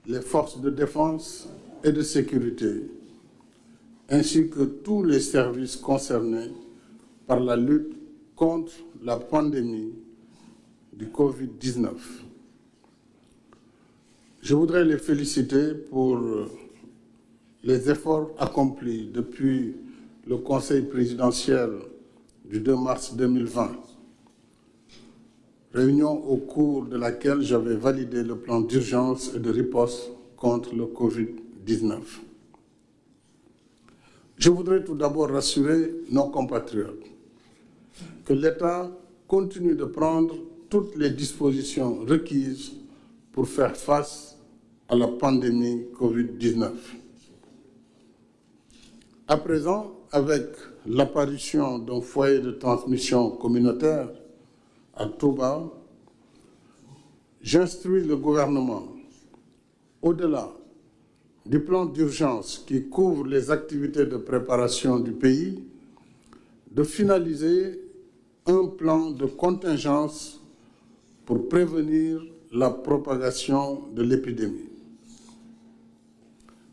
les forces de défense et de sécurité, ainsi que tous les services concernés par la lutte contre la pandémie du Covid-19. Je voudrais les féliciter pour les efforts accomplis depuis le Conseil présidentiel du 2 mars 2020, réunion au cours de laquelle j'avais validé le plan d'urgence et de riposte contre le Covid-19. Je voudrais tout d'abord rassurer nos compatriotes que l'État continue de prendre toutes les dispositions requises pour faire face à la pandémie Covid-19. À présent, avec l'apparition d'un foyer de transmission communautaire à Touba, j'instruis le gouvernement, au-delà du plan d'urgence qui couvre les activités de préparation du pays, de finaliser un plan de contingence pour prévenir la propagation de l'épidémie.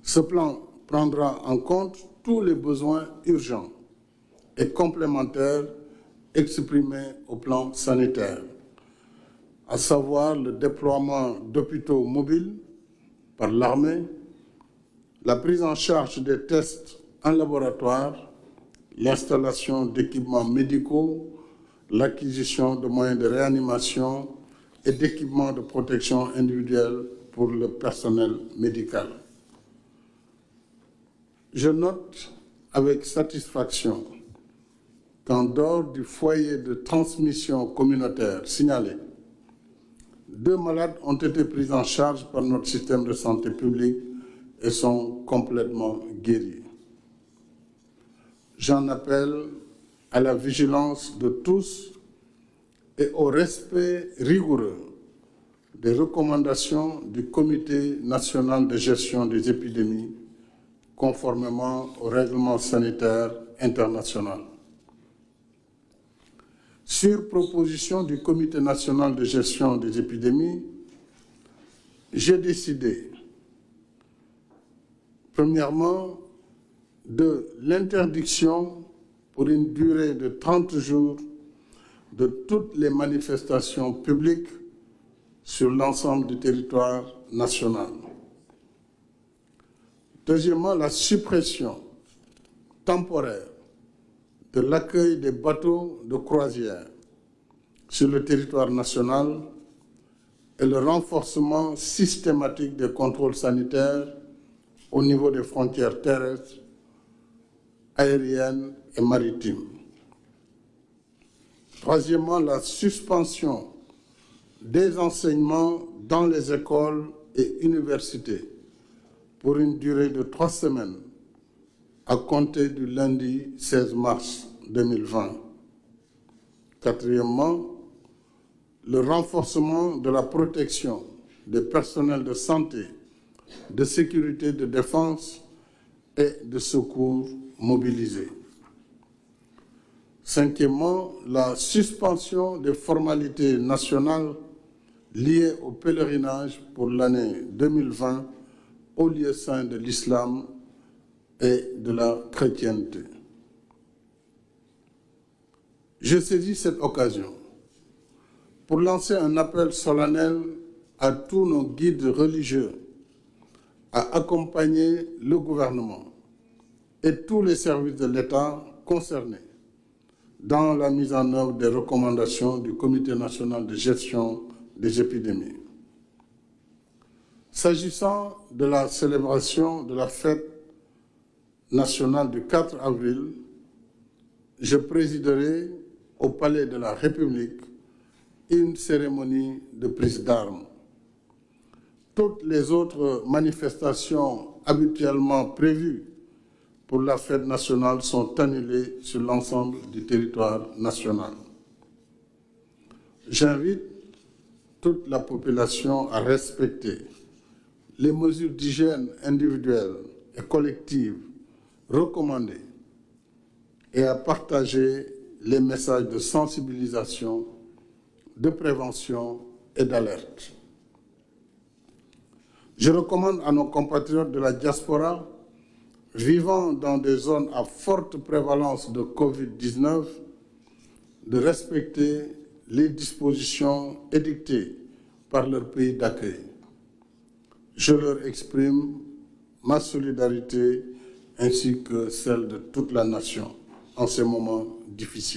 Ce plan prendra en compte tous les besoins urgents et complémentaires exprimés au plan sanitaire, à savoir le déploiement d'hôpitaux mobiles par l'armée, la prise en charge des tests en laboratoire, l'installation d'équipements médicaux, l'acquisition de moyens de réanimation et d'équipements de protection individuelle pour le personnel médical. Je note avec satisfaction qu'en dehors du foyer de transmission communautaire signalé, 2 malades ont été pris en charge par notre système de santé publique et sont complètement guéris. J'en appelle à la vigilance de tous et au respect rigoureux des recommandations du Comité national de gestion des épidémies, conformément au règlement sanitaire international. Sur proposition du Comité national de gestion des épidémies, j'ai décidé, premièrement, de l'interdiction pour une durée de 30 jours de toutes les manifestations publiques sur l'ensemble du territoire national. Deuxièmement, la suppression temporaire de l'accueil des bateaux de croisière sur le territoire national et le renforcement systématique des contrôles sanitaires au niveau des frontières terrestres, aériennes et maritimes. Troisièmement, la suspension des enseignements dans les écoles et universités pour une durée de 3 semaines à compter du lundi 16 mars 2020. Quatrièmement, le renforcement de la protection des personnels de santé, de sécurité, de défense et de secours mobilisés. Cinquièmement, la suspension des formalités nationales liées au pèlerinage pour l'année 2020 au lieu saint de l'islam et de la chrétienté. Je saisis cette occasion pour lancer un appel solennel à tous nos guides religieux à accompagner le gouvernement et tous les services de l'État concernés dans la mise en œuvre des recommandations du Comité national de gestion des épidémies. S'agissant de la célébration de la fête nationale du 4 avril, je présiderai au Palais de la République une cérémonie de prise d'armes. Toutes les autres manifestations habituellement prévues pour la fête nationale sont annulées sur l'ensemble du territoire national. J'invite toute la population à respecter les mesures d'hygiène individuelles et collectives recommandées et à partager les messages de sensibilisation, de prévention et d'alerte. Je recommande à nos compatriotes de la diaspora vivant dans des zones à forte prévalence de Covid-19 de respecter les dispositions édictées par leur pays d'accueil. Je leur exprime ma solidarité ainsi que celle de toute la nation en ces moments difficiles.